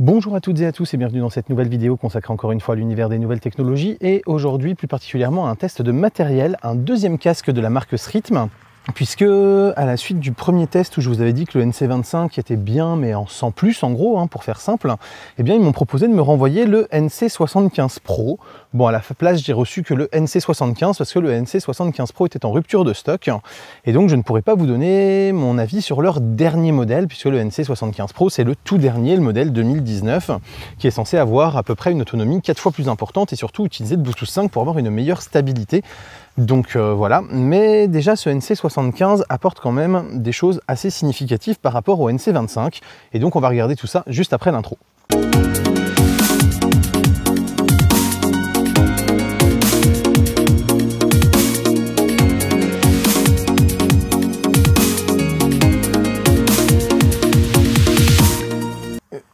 Bonjour à toutes et à tous et bienvenue dans cette nouvelle vidéo consacrée encore une fois à l'univers des nouvelles technologies et aujourd'hui plus particulièrement à un test de matériel, un deuxième casque de la marque Srithme. Puisque à la suite du premier test où je vous avais dit que le NC25 était bien mais en 100+, en gros, pour faire simple, eh bien ils m'ont proposé de me renvoyer le NC75 Pro. Bon, à la place j'ai reçu que le NC75 parce que le NC75 Pro était en rupture de stock et donc je ne pourrais pas vous donner mon avis sur leur dernier modèle puisque le NC75 Pro c'est le tout dernier, le modèle 2019 qui est censé avoir à peu près une autonomie 4 fois plus importante et surtout utiliser le Bluetooth 5 pour avoir une meilleure stabilité. Donc voilà, mais déjà ce NC75 apporte quand même des choses assez significatives par rapport au NC25 et donc on va regarder tout ça juste après l'intro.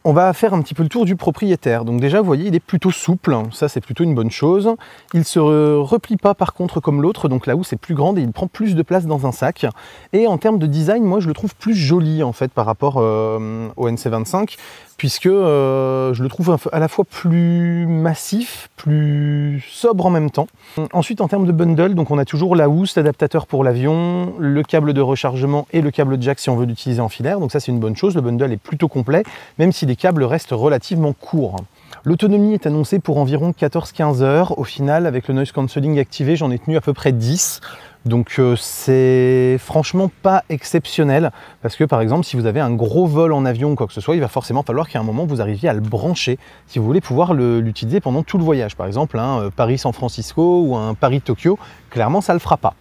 On va faire un petit peu le tour du propriétaire. Donc déjà, vous voyez, il est plutôt souple, ça c'est plutôt une bonne chose. Il ne se replie pas par contre comme l'autre, donc la housse est plus grande et il prend plus de place dans un sac. Et en termes de design, moi je le trouve plus joli en fait par rapport au NC25, puisque je le trouve à la fois plus massif, plus sobre en même temps. Ensuite, en termes de bundle, donc on a toujours la housse, l'adaptateur pour l'avion, le câble de rechargement et le câble jack si on veut l'utiliser en filaire. Donc ça c'est une bonne chose, le bundle est plutôt complet, même si les câbles restent relativement courts. L'autonomie est annoncée pour environ 14-15 heures. Au final, avec le noise cancelling activé, j'en ai tenu à peu près 10. Donc c'est franchement pas exceptionnel parce que par exemple si vous avez un gros vol en avion ou quoi que ce soit, il va forcément falloir qu'à un moment vous arriviez à le brancher si vous voulez pouvoir l'utiliser pendant tout le voyage. Par exemple un Paris-San Francisco ou un Paris-Tokyo, clairement ça le fera pas.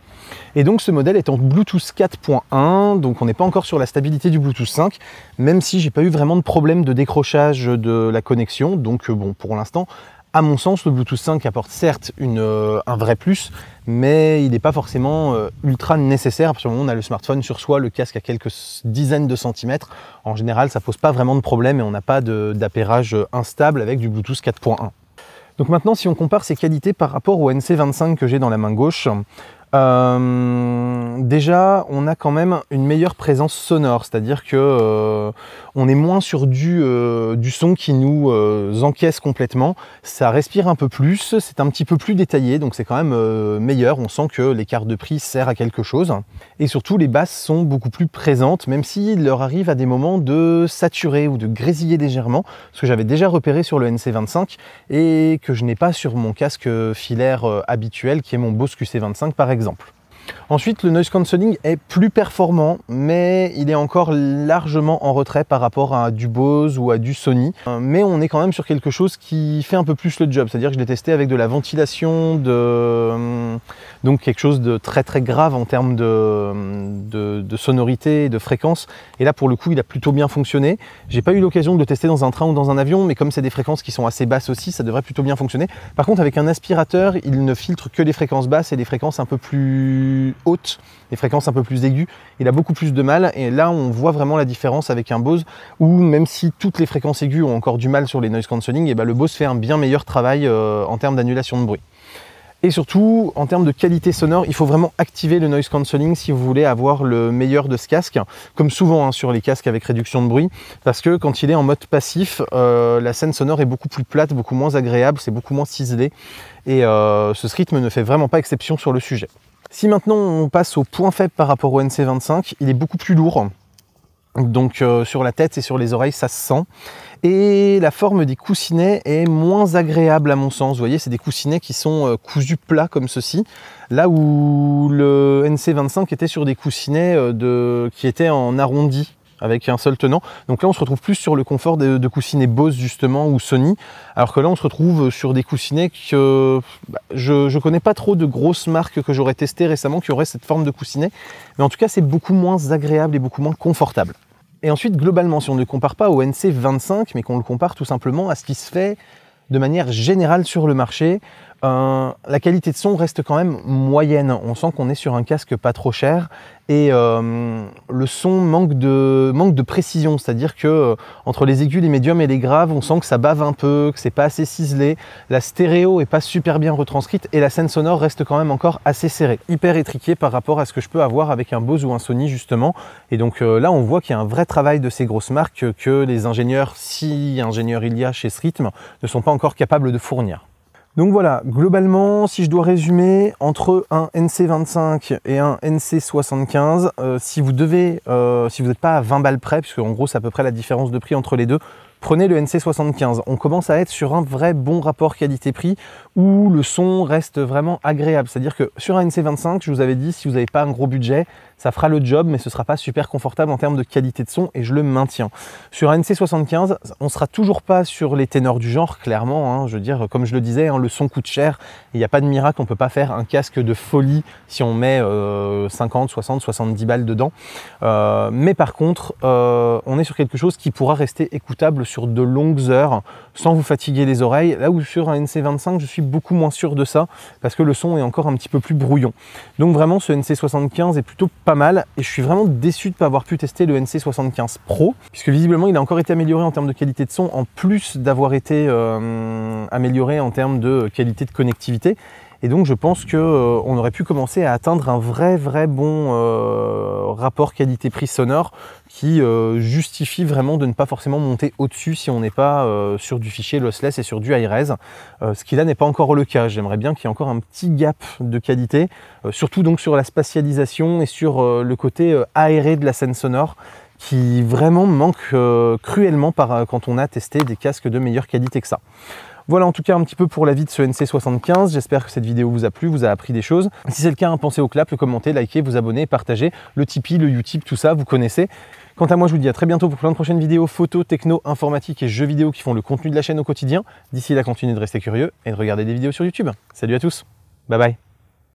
Et donc ce modèle est en Bluetooth 4.1, donc on n'est pas encore sur la stabilité du Bluetooth 5, même si j'ai pas eu vraiment de problème de décrochage de la connexion, donc bon pour l'instant, à mon sens, le Bluetooth 5 apporte certes un vrai plus, mais il n'est pas forcément ultra nécessaire. Parce que on a le smartphone sur soi, le casque à quelques dizaines de centimètres. En général, ça pose pas vraiment de problème et on n'a pas d'appairage instable avec du Bluetooth 4.1. Donc maintenant, si on compare ses qualités par rapport au NC25 que j'ai dans la main gauche, déjà on a quand même une meilleure présence sonore, c'est-à-dire que on est moins sur du son qui nous encaisse complètement, ça respire un peu plus, c'est un petit peu plus détaillé, donc c'est quand même meilleur, on sent que l'écart de prix sert à quelque chose, et surtout les basses sont beaucoup plus présentes, même s'il leur arrive à des moments de saturer ou de grésiller légèrement, ce que j'avais déjà repéré sur le NC25 et que je n'ai pas sur mon casque filaire habituel qui est mon Bose QC25 par exemple. Ensuite, le noise cancelling est plus performant, mais il est encore largement en retrait par rapport à du Bose ou à du Sony. Mais on est quand même sur quelque chose qui fait un peu plus le job, c'est-à-dire que je l'ai testé avec de la ventilation, donc quelque chose de très très grave en termes de sonorité et de fréquence. Et là, pour le coup, il a plutôt bien fonctionné. J'ai pas eu l'occasion de le tester dans un train ou dans un avion, mais comme c'est des fréquences qui sont assez basses aussi, ça devrait plutôt bien fonctionner. Par contre, avec un aspirateur, il ne filtre que les fréquences basses et les fréquences un peu plus hautes, les fréquences un peu plus aiguës. Il a beaucoup plus de mal et là on voit vraiment la différence avec un Bose où même si toutes les fréquences aiguës ont encore du mal sur les noise cancelling, et ben le Bose fait un bien meilleur travail en termes d'annulation de bruit. Et surtout, en termes de qualité sonore, il faut vraiment activer le noise cancelling si vous voulez avoir le meilleur de ce casque, comme souvent sur les casques avec réduction de bruit, parce que quand il est en mode passif, la scène sonore est beaucoup plus plate, beaucoup moins agréable, c'est beaucoup moins ciselé, et ce Srithme ne fait vraiment pas exception sur le sujet. Si maintenant on passe au point faible par rapport au NC25, il est beaucoup plus lourd, donc sur la tête et sur les oreilles ça se sent. Et la forme des coussinets est moins agréable à mon sens. Vous voyez, c'est des coussinets qui sont cousus plats comme ceci, là où le NC25 était sur des coussinets qui étaient en arrondi, avec un seul tenant. Donc là on se retrouve plus sur le confort de coussinets Bose justement ou Sony, alors que là on se retrouve sur des coussinets que je connais pas trop de grosses marques que j'aurais testées récemment qui auraient cette forme de coussinet, mais en tout cas c'est beaucoup moins agréable et beaucoup moins confortable. Et ensuite globalement, si on ne le compare pas au NC25 mais qu'on le compare tout simplement à ce qui se fait de manière générale sur le marché, La qualité de son reste quand même moyenne. On sent qu'on est sur un casque pas trop cher et le son manque de précision, c'est-à-dire que entre les aigus, les médiums et les graves, on sent que ça bave un peu, que c'est pas assez ciselé, la stéréo est pas super bien retranscrite et la scène sonore reste quand même encore assez serrée, hyper étriquée par rapport à ce que je peux avoir avec un Bose ou un Sony justement. Et donc là on voit qu'il y a un vrai travail de ces grosses marques que les ingénieurs, si ingénieurs il y a chez SRITM, ne sont pas encore capables de fournir. Donc voilà, globalement, si je dois résumer, entre un NC25 et un NC75, si vous n'êtes pas à 20 balles près, puisque en gros c'est à peu près la différence de prix entre les deux, prenez le NC75. On commence à être sur un vrai bon rapport qualité-prix où le son reste vraiment agréable. C'est-à-dire que sur un NC25, je vous avais dit, si vous n'avez pas un gros budget, ça fera le job, mais ce ne sera pas super confortable en termes de qualité de son et je le maintiens. Sur un NC75, on ne sera toujours pas sur les ténors du genre, clairement. Hein, je veux dire, comme je le disais, hein, le son coûte cher. Il n'y a pas de miracle, on ne peut pas faire un casque de folie si on met 50, 60, 70 balles dedans. Mais par contre, on est sur quelque chose qui pourra rester écoutable sur de longues heures sans vous fatiguer les oreilles. Là où sur un NC25, je suis beaucoup moins sûr de ça parce que le son est encore un petit peu plus brouillon. Donc vraiment, ce NC75 est plutôt pas mal et je suis vraiment déçu de ne pas avoir pu tester le NC75 Pro puisque visiblement il a encore été amélioré en termes de qualité de son en plus d'avoir été amélioré en termes de qualité de connectivité. Et donc je pense qu'on aurait pu commencer à atteindre un vrai bon rapport qualité-prix sonore qui justifie vraiment de ne pas forcément monter au-dessus si on n'est pas sur du fichier lossless et sur du high-res. Ce qui là n'est pas encore le cas. J'aimerais bien qu'il y ait encore un petit gap de qualité, surtout donc sur la spatialisation et sur le côté aéré de la scène sonore qui vraiment manque cruellement quand on a testé des casques de meilleure qualité que ça. Voilà en tout cas un petit peu pour l'avis de ce NC75, j'espère que cette vidéo vous a plu, vous a appris des choses. Si c'est le cas, pensez au clap, le commenter, liker, vous abonner, partager, le Tipeee, le Utip, tout ça, vous connaissez. Quant à moi, je vous dis à très bientôt pour plein de prochaines vidéos photos, techno, informatique et jeux vidéo qui font le contenu de la chaîne au quotidien. D'ici là, continuez de rester curieux et de regarder des vidéos sur YouTube. Salut à tous, bye bye.